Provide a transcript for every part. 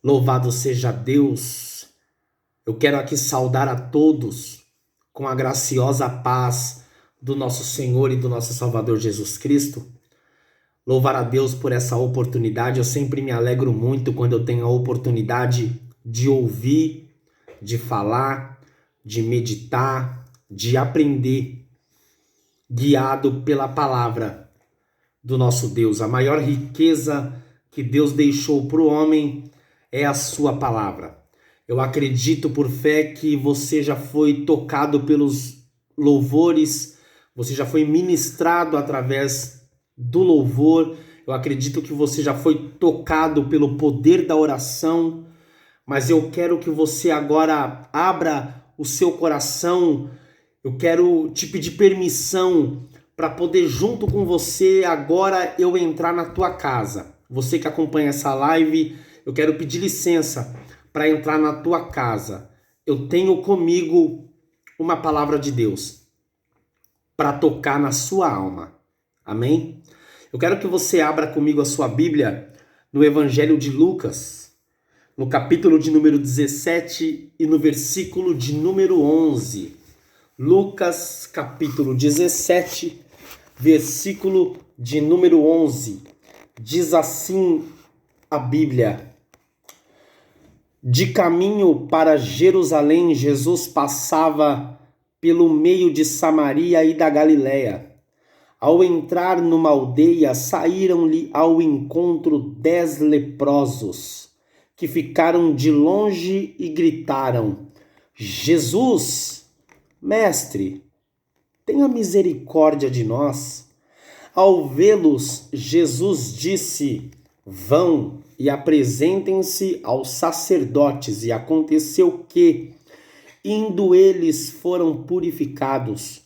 Louvado seja Deus. Eu quero aqui saudar a todos com a graciosa paz do nosso Senhor e do nosso Salvador Jesus Cristo. Louvar a Deus por essa oportunidade. Eu sempre me alegro muito quando eu tenho a oportunidade de ouvir, de falar, de meditar, de aprender, guiado pela palavra do nosso Deus. A maior riqueza que Deus deixou para o homem é a sua palavra. Eu acredito por fé que você já foi tocado pelos louvores, você já foi ministrado através do louvor. Eu acredito que você já foi tocado pelo poder da oração, mas eu quero que você agora abra o seu coração. Eu quero te pedir permissão para poder junto com você agora eu entrar na tua casa. Você que acompanha essa live, eu quero pedir licença para entrar na tua casa. Eu tenho comigo uma palavra de Deus para tocar na sua alma. Amém? Eu quero que você abra comigo a sua Bíblia no Evangelho de Lucas, no capítulo de número 17 e no versículo de número 11. Lucas, capítulo 17, versículo de número 11. Diz assim a Bíblia: De caminho para Jerusalém, Jesus passava pelo meio de Samaria e da Galiléia. Ao entrar numa aldeia, saíram-lhe ao encontro 10 leprosos, que ficaram de longe e gritaram: Jesus, Mestre, tenha misericórdia de nós. Ao vê-los, Jesus disse: Vão e apresentem-se aos sacerdotes. E aconteceu que, indo eles, foram purificados.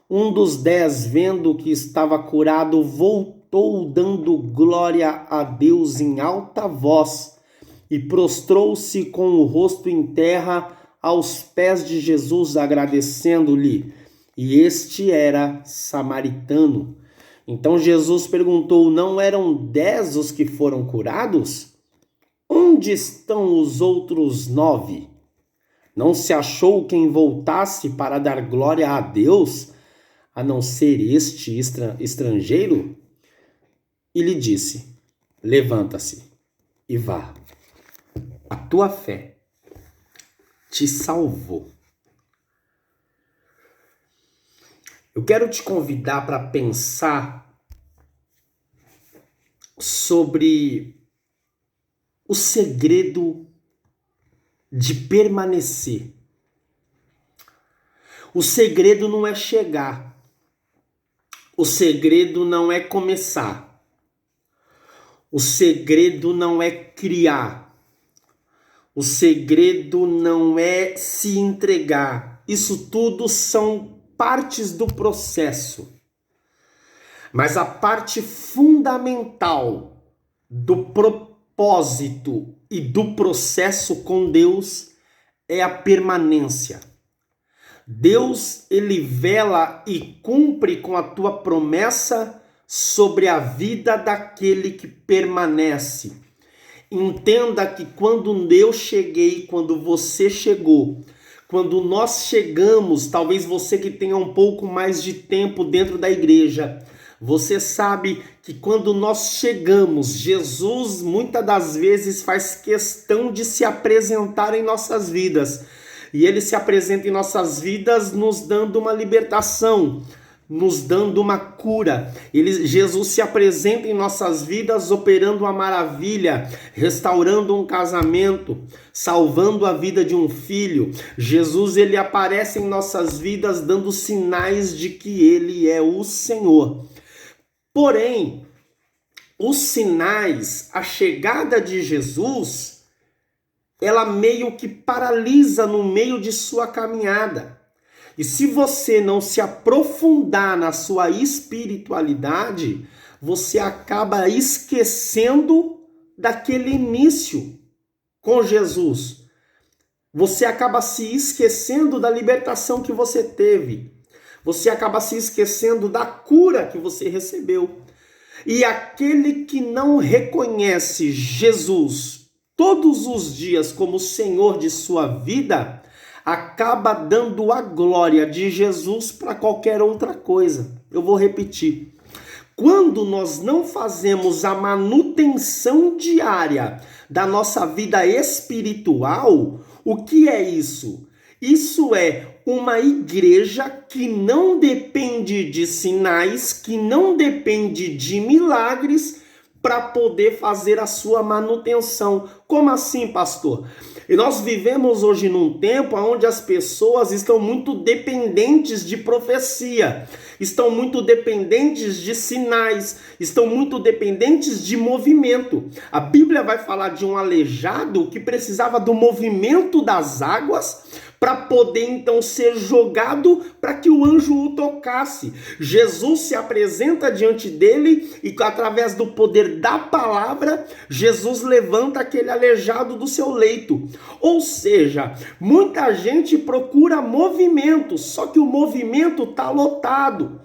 Um dos 10, vendo que estava curado, voltou dando glória a Deus em alta voz e prostrou-se com o rosto em terra aos pés de Jesus, agradecendo-lhe. E este era samaritano. Então Jesus perguntou: Não eram 10 os que foram curados? Onde estão os outros 9? Não se achou quem voltasse para dar glória a Deus, a não ser este estrangeiro? E lhe disse: Levanta-se e vá. A tua fé te salvou. Eu quero te convidar para pensar sobre o segredo de permanecer. O segredo não é chegar. O segredo não é começar. O segredo não é criar. O segredo não é se entregar. Isso tudo são partes do processo. Mas a parte fundamental do propósito e do processo com Deus é a permanência. Deus, ele vela e cumpre com a tua promessa sobre a vida daquele que permanece. Entenda que quando eu cheguei, quando você chegou, quando nós chegamos, talvez você que tenha um pouco mais de tempo dentro da igreja, você sabe que quando nós chegamos, Jesus muitas das vezes faz questão de se apresentar em nossas vidas. E ele se apresenta em nossas vidas nos dando uma libertação, nos dando uma cura. Jesus se apresenta em nossas vidas operando uma maravilha, restaurando um casamento, salvando a vida de um filho. Jesus, ele aparece em nossas vidas dando sinais de que ele é o Senhor. Porém, os sinais, a chegada de Jesus, ela meio que paralisa no meio de sua caminhada. E se você não se aprofundar na sua espiritualidade, você acaba esquecendo daquele início com Jesus. Você acaba se esquecendo da libertação que você teve. Você acaba se esquecendo da cura que você recebeu. E aquele que não reconhece Jesus todos os dias como Senhor de sua vida, acaba dando a glória de Jesus para qualquer outra coisa. Eu vou repetir. Quando nós não fazemos a manutenção diária da nossa vida espiritual, o que é isso? Isso é uma igreja que não depende de sinais, que não depende de milagres para poder fazer a sua manutenção. Como assim, pastor? E nós vivemos hoje num tempo onde as pessoas estão muito dependentes de profecia, estão muito dependentes de sinais, estão muito dependentes de movimento. A Bíblia vai falar de um aleijado que precisava do movimento das águas para poder então ser jogado para que o anjo o tocasse. Jesus se apresenta diante dele e através do poder da palavra, Jesus levanta aquele aleijado do seu leito. Ou seja, muita gente procura movimento, só que o movimento está lotado.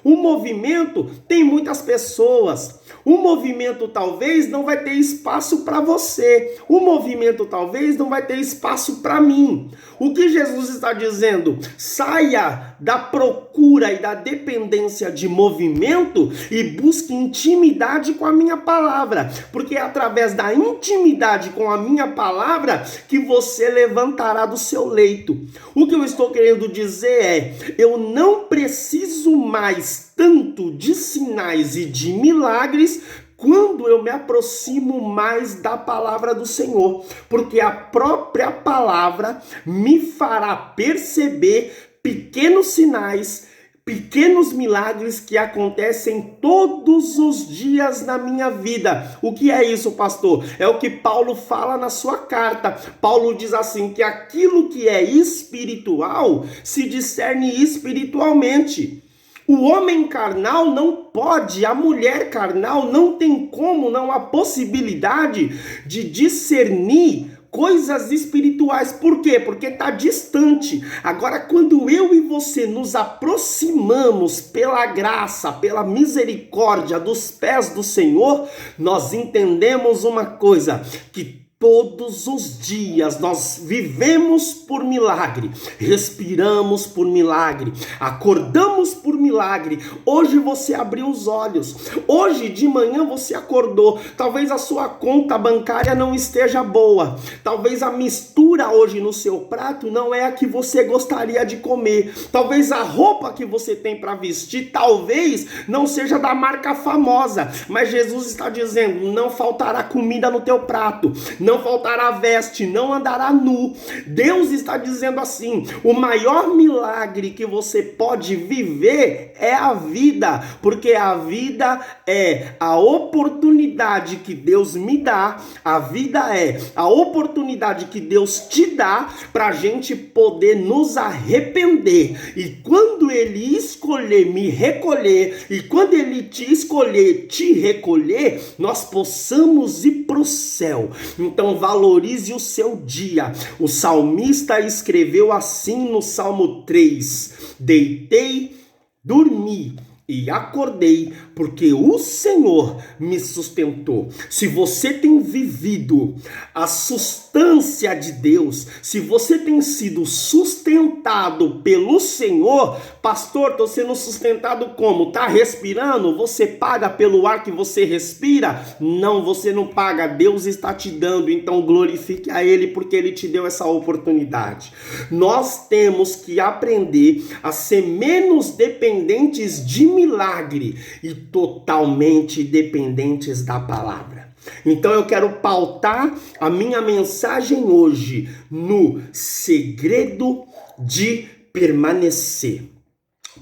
O movimento tem muitas pessoas. O movimento talvez não vai ter espaço para você. O movimento talvez não vai ter espaço para mim. O que Jesus está dizendo? Saia da procura e da dependência de movimento e busque intimidade com a minha palavra. Porque é através da intimidade com a minha palavra que você levantará do seu leito. O que eu estou querendo dizer é, eu não preciso mais tanto de sinais e de milagres quando eu me aproximo mais da palavra do Senhor, porque a própria palavra me fará perceber pequenos sinais, pequenos milagres que acontecem todos os dias na minha vida. O que é isso, pastor? É o que Paulo fala na sua carta. Paulo diz assim, que aquilo que é espiritual se discerne espiritualmente. O homem carnal não pode, a mulher carnal não tem como, não há possibilidade de discernir coisas espirituais. Por quê? Porque está distante. Agora, quando eu e você nos aproximamos pela graça, pela misericórdia dos pés do Senhor, nós entendemos uma coisa, que todos os dias nós vivemos por milagre, respiramos por milagre, acordamos por milagre. Hoje você abriu os olhos, hoje de manhã você acordou, talvez a sua conta bancária não esteja boa, talvez a mistura hoje no seu prato não é a que você gostaria de comer, talvez a roupa que você tem para vestir, talvez não seja da marca famosa, mas Jesus está dizendo, não faltará comida no teu prato, não faltará veste, não andará nu. Deus está dizendo assim, o maior milagre que você pode viver é a vida, porque a vida é a oportunidade que Deus me dá, a vida é a oportunidade que Deus te dá para a gente poder nos arrepender, e quando Ele escolher me recolher, e quando Ele te escolher te recolher, nós possamos ir para o céu. Então valorize o seu dia. O salmista escreveu assim no Salmo 3: deitei, dormi e acordei, porque o Senhor me sustentou. Se você tem vivido a substância de Deus, se você tem sido sustentado pelo Senhor, pastor, estou sendo sustentado como? Está respirando? Você paga pelo ar que você respira? Não, você não paga, Deus está te dando, então glorifique a Ele, porque Ele te deu essa oportunidade. Nós temos que aprender a ser menos dependentes de milagre e totalmente dependentes da palavra. Então eu quero pautar a minha mensagem hoje no segredo de permanecer.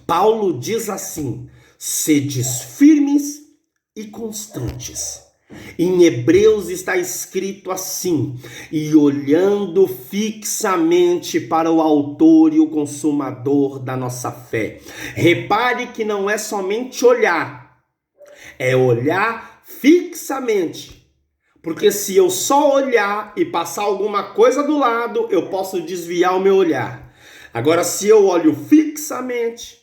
Paulo diz assim: sedes firmes e constantes. Em Hebreus está escrito assim: e olhando fixamente para o autor e o consumador da nossa fé. Repare que não é somente olhar, é olhar fixamente. Porque se eu só olhar e passar alguma coisa do lado, eu posso desviar o meu olhar. Agora, se eu olho fixamente,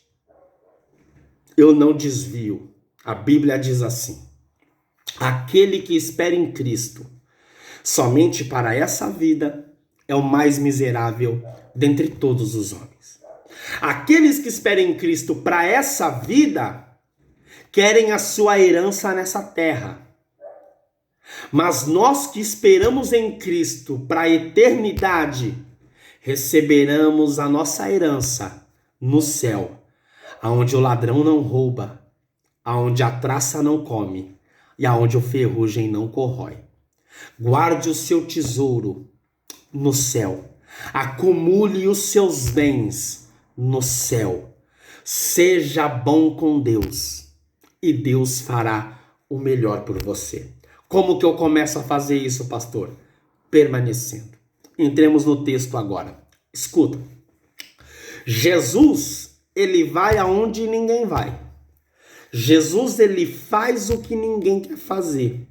eu não desvio. A Bíblia diz assim: aquele que espera em Cristo Somente para essa vida é o mais miserável dentre todos os homens. Aqueles que esperam em Cristo para essa vida querem a sua herança nessa terra. Mas nós que esperamos em Cristo para a eternidade, receberemos a nossa herança no céu, aonde o ladrão não rouba, aonde a traça não come e aonde o ferrugem não corrói. Guarde o seu tesouro no céu, acumule os seus bens no céu. Seja bom com Deus e Deus fará o melhor por você. Como que eu começo a fazer isso, pastor? Permanecendo. Entremos no texto agora. Escuta. Jesus, ele vai aonde ninguém vai. Jesus, ele faz o que ninguém quer fazer.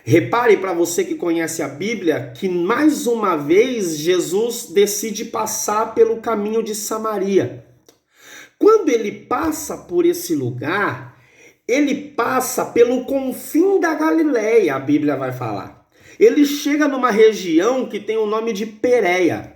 Repare, para você que conhece a Bíblia, que mais uma vez Jesus decide passar pelo caminho de Samaria. Quando ele passa por esse lugar, ele passa pelo confim da Galileia, a Bíblia vai falar. Ele chega numa região que tem o nome de Pérea.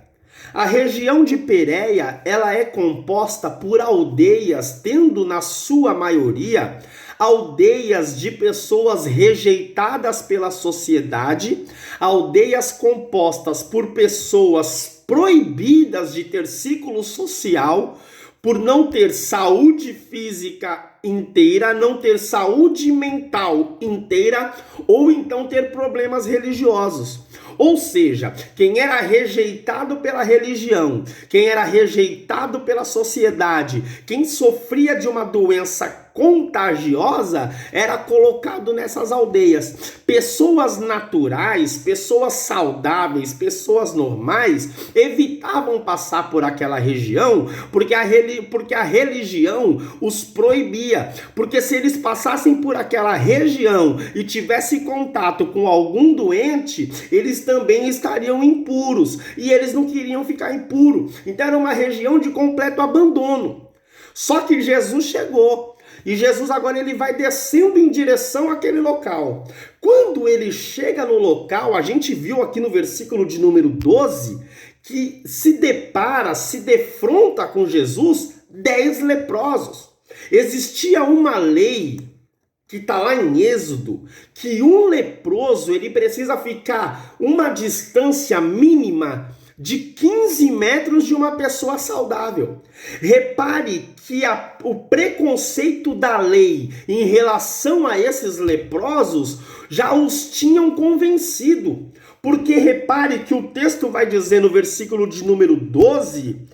A região de Pérea, ela é composta por aldeias, tendo na sua maioria aldeias de pessoas rejeitadas pela sociedade, aldeias compostas por pessoas proibidas de ter círculo social, por não ter saúde física inteira, não ter saúde mental inteira, ou então ter problemas religiosos. Ou seja, quem era rejeitado pela religião, quem era rejeitado pela sociedade, quem sofria de uma doença contagiosa, era colocado nessas aldeias. Pessoas naturais, pessoas saudáveis, pessoas normais, evitavam passar por aquela região, porque a religião os proibia. Porque se eles passassem por aquela região e tivessem contato com algum doente, eles também estariam impuros. E eles não queriam ficar impuros. Então era uma região de completo abandono. Só que Jesus chegou. E Jesus agora ele vai descendo em direção àquele local. Quando ele chega no local, a gente viu aqui no versículo de número 12, que se defronta com Jesus 10 leprosos. Existia uma lei que está lá em Êxodo, que um leproso ele precisa ficar uma distância mínima de 15 metros de uma pessoa saudável. Repare que o preconceito da lei em relação a esses leprosos já os tinham convencido. Porque repare que o texto vai dizer no versículo de número 12,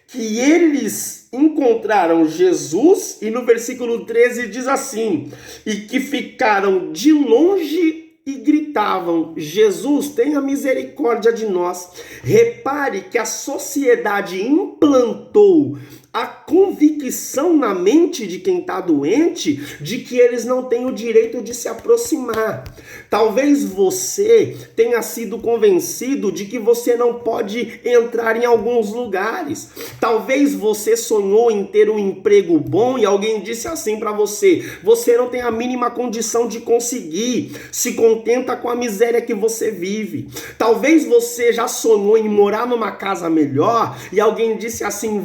que eles encontraram Jesus, e no versículo 13 diz assim, e que ficaram de longe e gritavam, Jesus, tenha misericórdia de nós. Repare que a sociedade implantou a convicção na mente de quem está doente de que eles não têm o direito de se aproximar. Talvez você tenha sido convencido de que você não pode entrar em alguns lugares. Talvez você sonhou em ter um emprego bom e alguém disse assim para você, você não tem a mínima condição de conseguir, se contenta com a miséria que você vive. Talvez você já sonhou em morar numa casa melhor e alguém disse assim,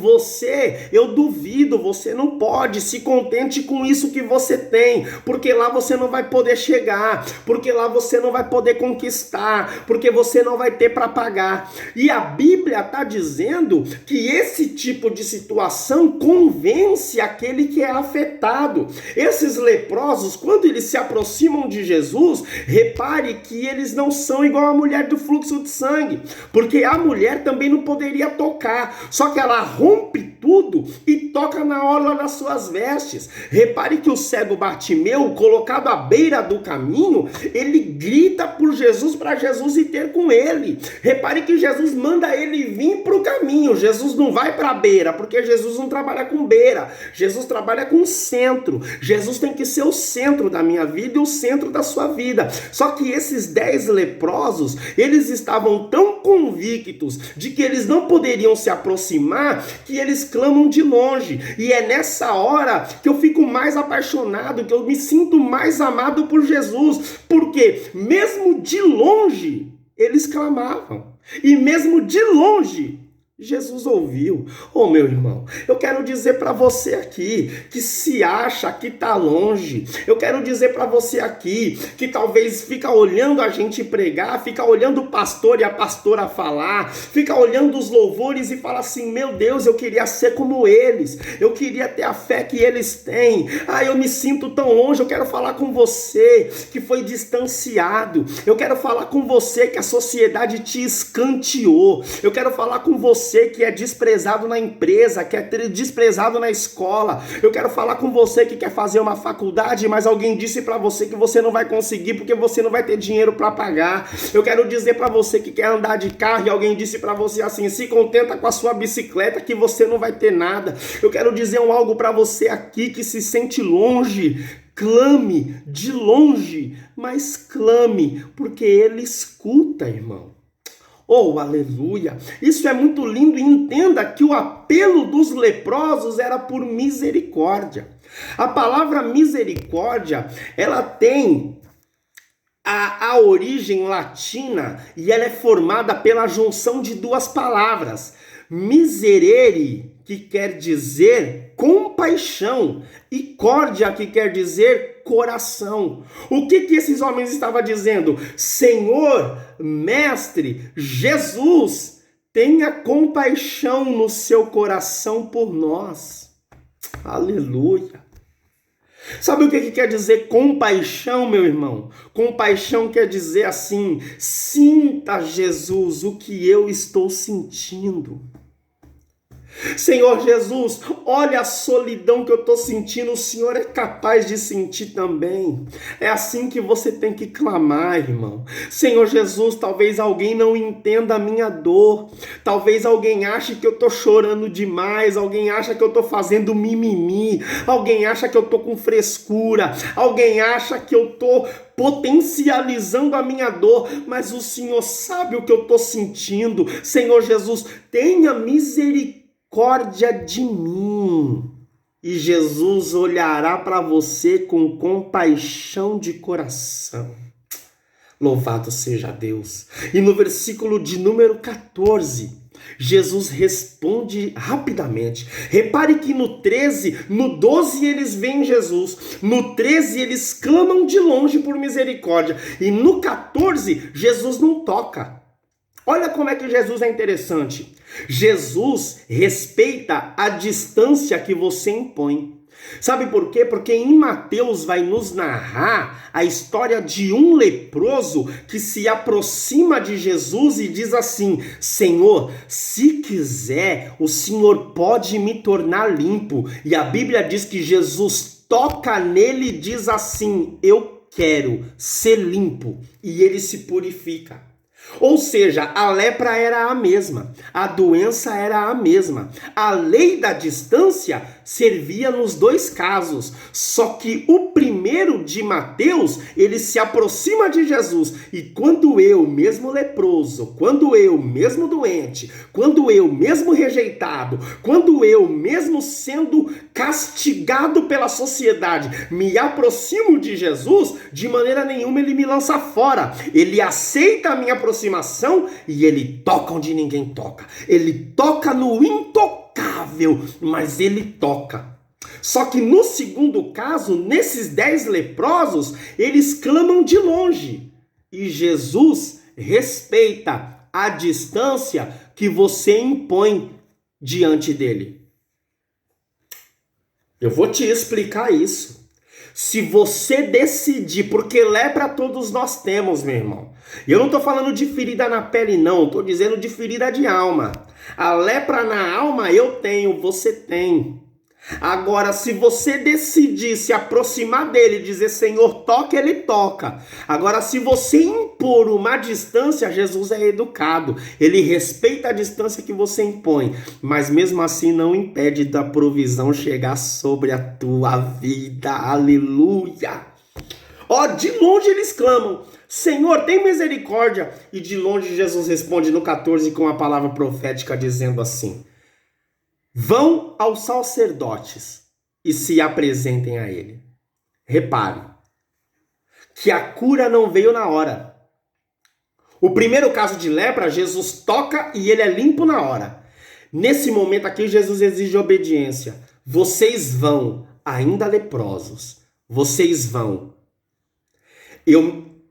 eu duvido, você não pode, se contente com isso que você tem, porque lá você não vai poder chegar, porque lá você não vai poder conquistar, porque você não vai ter para pagar. E a Bíblia está dizendo que esse tipo de situação convence aquele que é afetado. Esses leprosos, quando eles se aproximam de Jesus, repare que eles não são igual a mulher do fluxo de sangue, porque a mulher também não poderia tocar, só que ela rompe tudo e toca na orla das suas vestes. Repare que o cego Bartimeu, colocado à beira do caminho, ele grita por Jesus, para Jesus ir ter com ele. Repare que Jesus manda ele vir para o caminho. Jesus não vai para a beira, porque Jesus não trabalha com beira. Jesus trabalha com centro. Jesus tem que ser o centro da minha vida e o centro da sua vida. Só que esses 10 leprosos, eles estavam tão convictos de que eles não poderiam se aproximar, que eles clamam de longe. E é nessa hora que eu fico mais apaixonado, que eu me sinto mais amado por Jesus. Porque mesmo de longe, eles clamavam. E mesmo de longe, Jesus ouviu. Oh, meu irmão, eu quero dizer para você aqui que se acha que está longe. Eu quero dizer para você aqui que talvez fica olhando a gente pregar, fica olhando o pastor e a pastora falar, fica olhando os louvores e fala assim: meu Deus, eu queria ser como eles. Eu queria ter a fé que eles têm. Ah, eu me sinto tão longe. Eu quero falar com você que foi distanciado. Eu quero falar com você que a sociedade te escanteou. Eu quero falar com você que é desprezado na empresa, que é desprezado na escola. Eu quero falar com você que quer fazer uma faculdade, mas alguém disse para você que você não vai conseguir porque você não vai ter dinheiro para pagar. Eu quero dizer para você que quer andar de carro e alguém disse para você assim: se contenta com a sua bicicleta que você não vai ter nada. Eu quero dizer algo para você aqui que se sente longe. Clame de longe, mas clame, porque ele escuta, irmão. Oh, aleluia! Isso é muito lindo, e entenda que o apelo dos leprosos era por misericórdia. A palavra misericórdia, ela tem a origem latina e ela é formada pela junção de duas palavras. Miserere, que quer dizer compaixão, e córdia, que quer dizer coração. O que esses homens estavam dizendo? Senhor, mestre, Jesus, tenha compaixão no seu coração por nós. Aleluia. Sabe o que quer dizer compaixão, meu irmão? Compaixão quer dizer assim: sinta, Jesus, o que eu estou sentindo. Senhor Jesus, olha a solidão que eu estou sentindo, o Senhor é capaz de sentir também. É assim que você tem que clamar, irmão. Senhor Jesus, talvez alguém não entenda a minha dor, talvez alguém ache que eu estou chorando demais, alguém acha que eu estou fazendo mimimi, alguém acha que eu estou com frescura, alguém acha que eu estou potencializando a minha dor, mas o Senhor sabe o que eu estou sentindo. Senhor Jesus, tenha misericórdia de mim, e Jesus olhará para você com compaixão de coração. Louvado seja Deus. E no versículo de número 14, Jesus responde rapidamente. Repare que no 13, no 12 eles veem Jesus, no 13 eles clamam de longe por misericórdia, e no 14 Jesus não toca. Olha como é que Jesus é interessante. Jesus respeita a distância que você impõe. Sabe por quê? Porque em Mateus vai nos narrar a história de um leproso que se aproxima de Jesus e diz assim: Senhor, se quiser, o Senhor pode me tornar limpo. E a Bíblia diz que Jesus toca nele e diz assim: eu quero ser limpo. E ele se purifica. Ou seja, a lepra era a mesma, a doença era a mesma, a lei da distância servia nos dois casos, só que o primeiro de Mateus, ele se aproxima de Jesus, e quando eu, mesmo leproso, quando eu, mesmo doente, quando eu, mesmo rejeitado, quando eu, mesmo sendo castigado pela sociedade, me aproximo de Jesus, de maneira nenhuma ele me lança fora, ele aceita a minha aproximação e ele toca onde ninguém toca, ele toca no intocável, mas ele toca. Só que no segundo caso, nesses 10 leprosos, eles clamam de longe, e Jesus respeita a distância que você impõe diante dele. Eu vou te explicar isso. Se você decidir, porque lepra todos nós temos, meu irmão. E eu não estou falando de ferida na pele, não. Estou dizendo de ferida de alma. A lepra na alma eu tenho, você tem. Agora, se você decidir se aproximar dele e dizer, Senhor, toca, ele toca. Agora, se você impor uma distância, Jesus é educado. Ele respeita a distância que você impõe, mas mesmo assim não impede da provisão chegar sobre a tua vida. Aleluia! Ó, de longe eles clamam, Senhor, tem misericórdia. E de longe Jesus responde no 14 com a palavra profética dizendo assim: vão aos sacerdotes e se apresentem a ele. Repare que a cura não veio na hora. O primeiro caso de lepra, Jesus toca e ele é limpo na hora. Nesse momento aqui, Jesus exige obediência. Vocês vão, ainda leprosos, vocês vão. Eu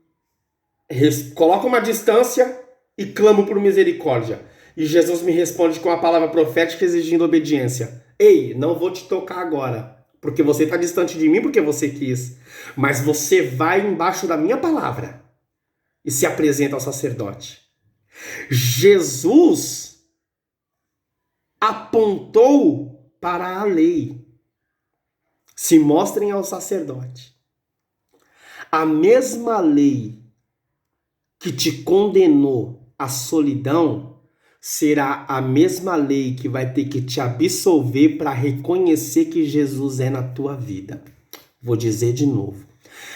coloco uma distância e clamo por misericórdia. E Jesus me responde com a palavra profética exigindo obediência. Ei, não vou te tocar agora, porque você está distante de mim porque você quis. Mas você vai embaixo da minha palavra e se apresenta ao sacerdote. Jesus apontou para a lei. Se mostrem ao sacerdote. A mesma lei que te condenou à solidão será a mesma lei que vai ter que te absolver para reconhecer que Jesus é na tua vida. Vou dizer de novo.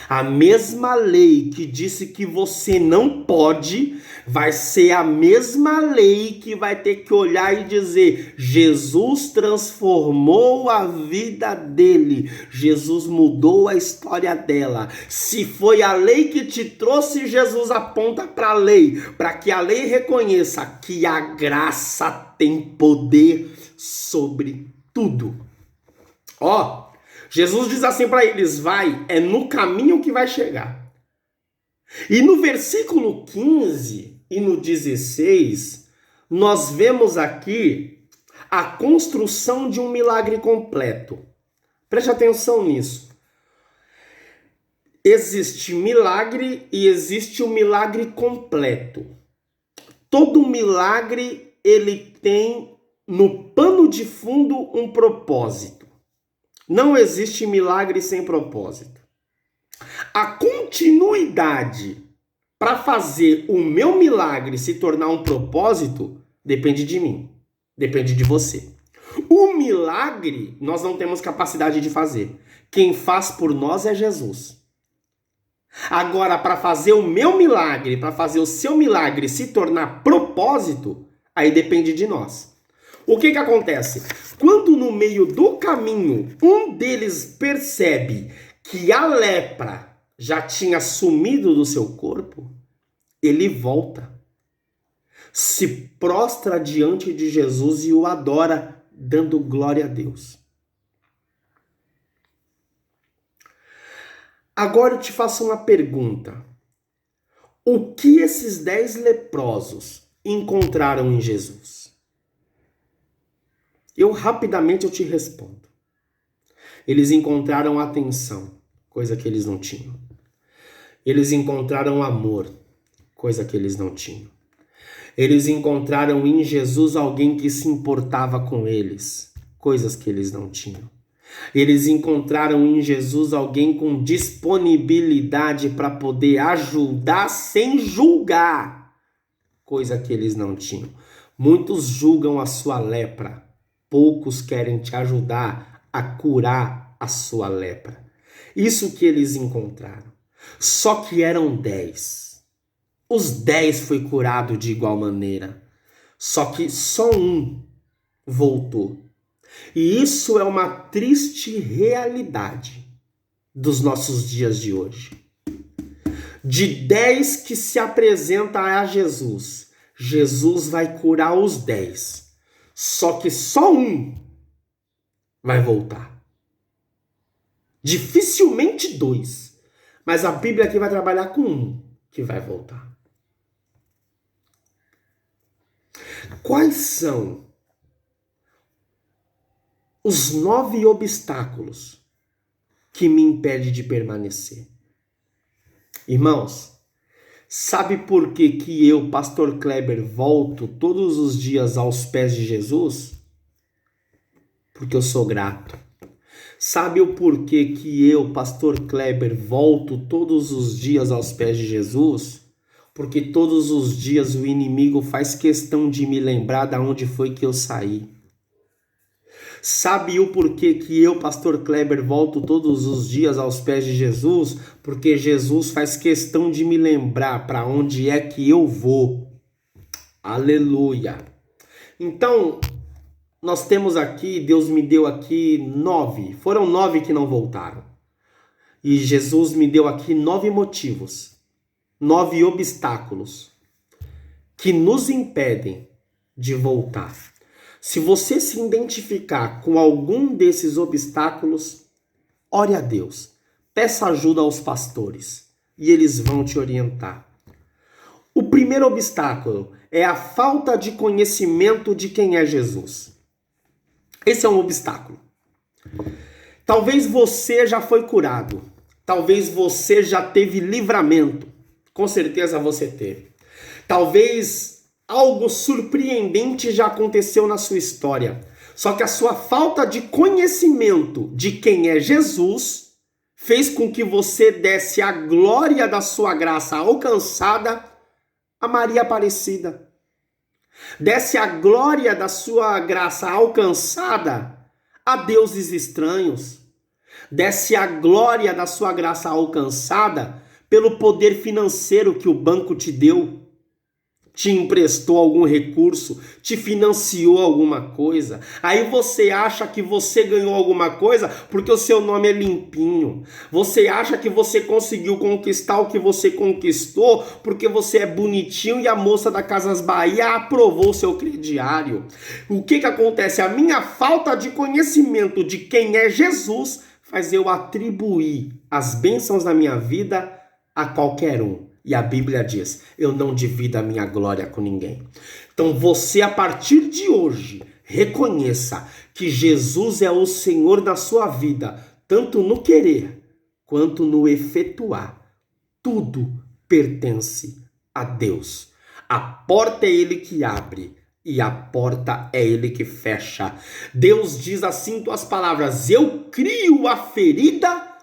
A mesma lei que disse que você não pode, vai ser a mesma lei que vai ter que olhar e dizer: Jesus transformou a vida dele, Jesus mudou a história dela. Se foi a lei que te trouxe, Jesus aponta para a lei, para que a lei reconheça que a graça tem poder sobre tudo. Ó, Jesus diz assim para eles: vai, é no caminho que vai chegar. E no versículo 15 e no 16, nós vemos aqui a construção de um milagre completo. Preste atenção nisso. Existe milagre e existe o milagre completo. Todo milagre, ele tem no pano de fundo um propósito. Não existe milagre sem propósito. A continuidade para fazer o meu milagre se tornar um propósito depende de mim, depende de você. O milagre nós não temos capacidade de fazer. Quem faz por nós é Jesus. Agora, para fazer o meu milagre, para fazer o seu milagre se tornar propósito, aí depende de nós. O que acontece? Quando no meio do caminho um deles percebe que a lepra já tinha sumido do seu corpo, ele volta, se prostra diante de Jesus e o adora, dando glória a Deus. Agora eu te faço uma pergunta. O que esses 10 leprosos encontraram em Jesus? Rapidamente eu te respondo. Eles encontraram atenção, coisa que eles não tinham. Eles encontraram amor, coisa que eles não tinham. Eles encontraram em Jesus alguém que se importava com eles, coisas que eles não tinham. Eles encontraram em Jesus alguém com disponibilidade para poder ajudar sem julgar, coisa que eles não tinham. Muitos julgam a sua lepra, poucos querem te ajudar a curar a sua lepra. Isso que eles encontraram. Só que eram 10. Os 10 foi curado de igual maneira. Só que só um voltou. E isso é uma triste realidade dos nossos dias de hoje. De 10 que se apresentam a Jesus, Jesus vai curar os 10. Só que só um vai voltar. Dificilmente 2. Mas a Bíblia aqui vai trabalhar com um que vai voltar. Quais são os 9 obstáculos que me impedem de permanecer? Irmãos, sabe por que eu, Pastor Kleber, volto todos os dias aos pés de Jesus? Porque eu sou grato. Sabe o porquê que eu, Pastor Kleber, volto todos os dias aos pés de Jesus? Porque todos os dias o inimigo faz questão de me lembrar de onde foi que eu saí. Sabe o porquê que eu, Pastor Kleber, volto todos os dias aos pés de Jesus? Porque Jesus faz questão de me lembrar para onde é que eu vou. Aleluia! Então, nós temos aqui, Deus me deu aqui 9. Foram 9 que não voltaram. E Jesus me deu aqui 9 motivos. 9 obstáculos. que nos impedem de voltar. Se você se identificar com algum desses obstáculos, ore a Deus, peça ajuda aos pastores e eles vão te orientar. O primeiro obstáculo é a falta de conhecimento de quem é Jesus. Esse é um obstáculo. Talvez você já foi curado, talvez você já teve livramento, com certeza você teve. Talvez algo surpreendente já aconteceu na sua história. Só que a sua falta de conhecimento de quem é Jesus fez com que você desse a glória da sua graça alcançada a Maria Aparecida. Desse a glória da sua graça alcançada a deuses estranhos. Desse a glória da sua graça alcançada pelo poder financeiro que o banco te deu. Te emprestou algum recurso, te financiou alguma coisa. Aí você acha que você ganhou alguma coisa porque o seu nome é limpinho. Você acha que você conseguiu conquistar o que você conquistou porque você é bonitinho e a moça da Casas Bahia aprovou o seu crediário. O que acontece? A minha falta de conhecimento de quem é Jesus faz eu atribuir as bênçãos da minha vida a qualquer um. E a Bíblia diz, eu não divido a minha glória com ninguém. Então você, a partir de hoje, reconheça que Jesus é o Senhor da sua vida, tanto no querer quanto no efetuar. Tudo pertence a Deus. A porta é Ele que abre e a porta é Ele que fecha. Deus diz assim tuas palavras, eu crio a ferida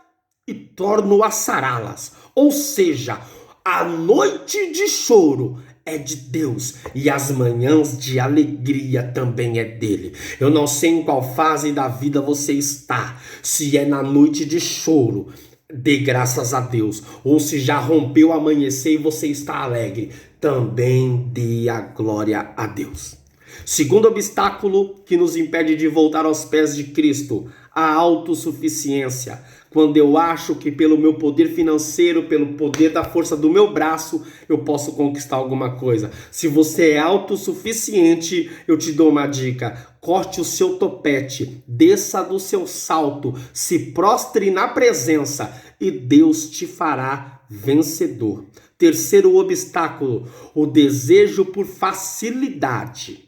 e torno a sará-las. Ou seja, a noite de choro é de Deus e as manhãs de alegria também é dele. Eu não sei em qual fase da vida você está, se é na noite de choro, dê graças a Deus, ou se já rompeu o amanhecer e você está alegre, também dê a glória a Deus. Segundo obstáculo que nos impede de voltar aos pés de Cristo, a autossuficiência. Quando eu acho que pelo meu poder financeiro, pelo poder da força do meu braço, eu posso conquistar alguma coisa. Se você é autossuficiente, eu te dou uma dica. Corte o seu topete, desça do seu salto, se prostre na presença e Deus te fará vencedor. Terceiro obstáculo, o desejo por facilidade.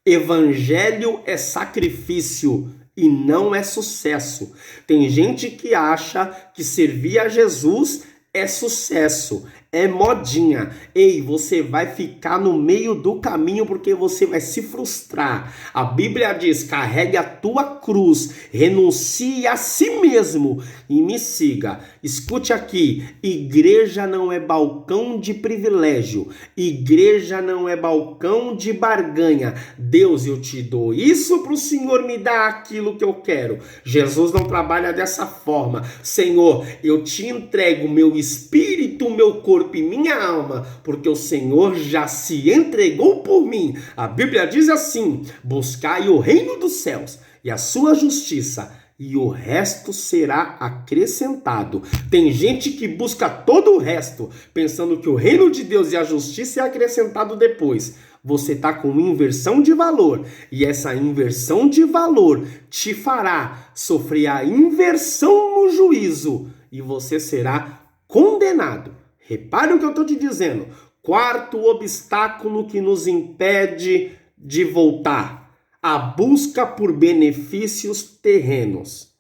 Evangelho é sacrifício e não é sucesso. Tem gente que acha que servir a Jesus é sucesso, é modinha. Ei, você vai ficar no meio do caminho porque você vai se frustrar. A Bíblia diz, carregue a tua cruz, renuncie a si mesmo e me siga. Escute aqui, igreja não é balcão de privilégio, igreja não é balcão de barganha. Deus, eu te dou isso para o Senhor me dar aquilo que eu quero. Jesus não trabalha dessa forma. Senhor, eu te entrego meu espírito, meu corpo e minha alma, porque o Senhor já se entregou por mim. A Bíblia diz assim, buscai o reino dos céus e a sua justiça, e o resto será acrescentado. Tem gente que busca todo o resto, pensando que o reino de Deus e a justiça é acrescentado depois. Você está com inversão de valor, e essa inversão de valor te fará sofrer a inversão no juízo, e você será condenado. Repare o que eu estou te dizendo. Quarto obstáculo que nos impede de voltar. A busca por benefícios terrenos.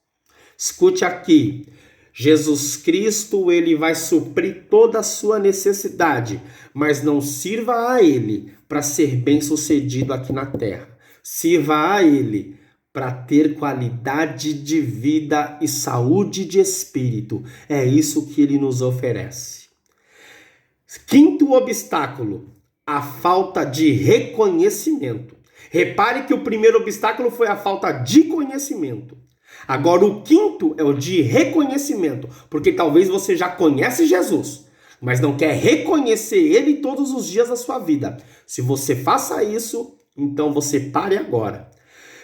Escute aqui. Jesus Cristo, ele vai suprir toda a sua necessidade, mas não sirva a ele para ser bem-sucedido aqui na terra. Sirva a ele para ter qualidade de vida e saúde de espírito. É isso que ele nos oferece. Quinto obstáculo, a falta de reconhecimento. Repare que o primeiro obstáculo foi a falta de conhecimento. Agora o quinto é o de reconhecimento, porque talvez você já conhece Jesus, mas não quer reconhecer ele todos os dias da sua vida. Se você faça isso, então você pare agora.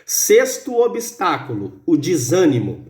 Sexto obstáculo, o desânimo.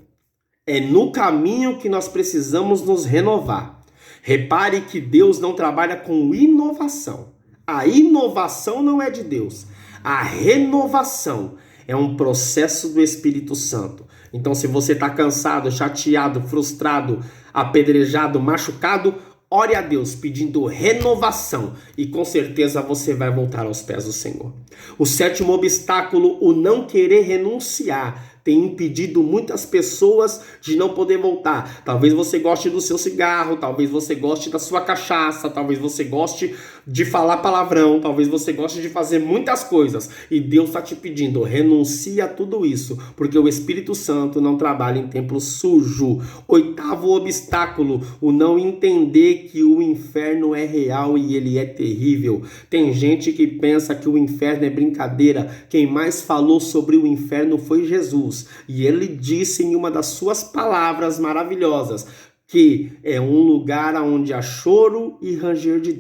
É no caminho que nós precisamos nos renovar. Repare que Deus não trabalha com inovação. A inovação não é de Deus. A renovação é um processo do Espírito Santo. Então, se você está cansado, chateado, frustrado, apedrejado, machucado, ore a Deus pedindo renovação e com certeza você vai voltar aos pés do Senhor. O sétimo obstáculo, o não querer renunciar, tem impedido muitas pessoas de não poder voltar. Talvez você goste do seu cigarro, talvez você goste da sua cachaça, talvez você goste de falar palavrão, talvez você goste de fazer muitas coisas. E Deus está te pedindo, renuncia a tudo isso, porque o Espírito Santo não trabalha em templo sujo. Oitavo obstáculo, o não entender que o inferno é real e ele é terrível. Tem gente que pensa que o inferno é brincadeira. Quem mais falou sobre o inferno foi Jesus. E ele disse em uma das suas palavras maravilhosas que é um lugar onde há choro e ranger de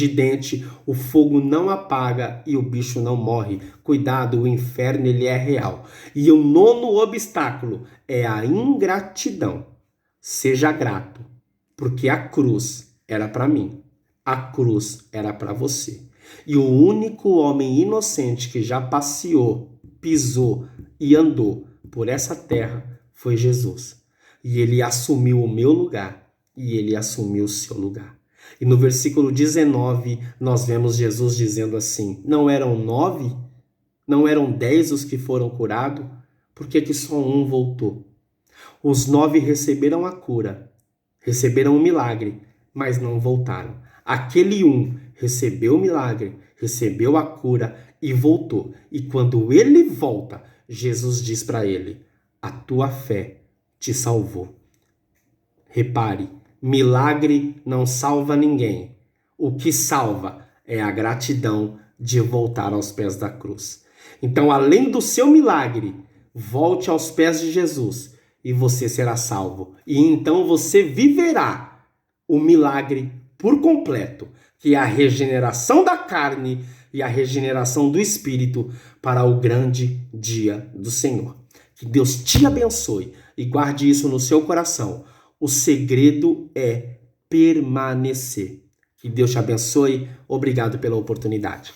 dente, o fogo não apaga e o bicho não morre. Cuidado, o inferno ele é real. E o nono obstáculo é a ingratidão. Seja grato, porque a cruz era para mim, a cruz era para você. E o único homem inocente que já passeou, pisou e andou por essa terra foi Jesus. E ele assumiu o meu lugar e ele assumiu o seu lugar. E no versículo 19 nós vemos Jesus dizendo assim: não eram 9? Não eram 10 os que foram curados? Por que só um voltou? Os 9 receberam a cura, receberam o milagre, mas não voltaram. Aquele um recebeu o milagre, recebeu a cura e voltou. E quando ele volta, Jesus diz para ele: a tua fé te salvou. Repare, milagre não salva ninguém. O que salva é a gratidão de voltar aos pés da cruz. Então, além do seu milagre, volte aos pés de Jesus e você será salvo. E então você viverá o milagre por completo, que é a regeneração da carne e a regeneração do espírito para o grande dia do Senhor. Que Deus te abençoe e guarde isso no seu coração. O segredo é permanecer. Que Deus te abençoe. Obrigado pela oportunidade.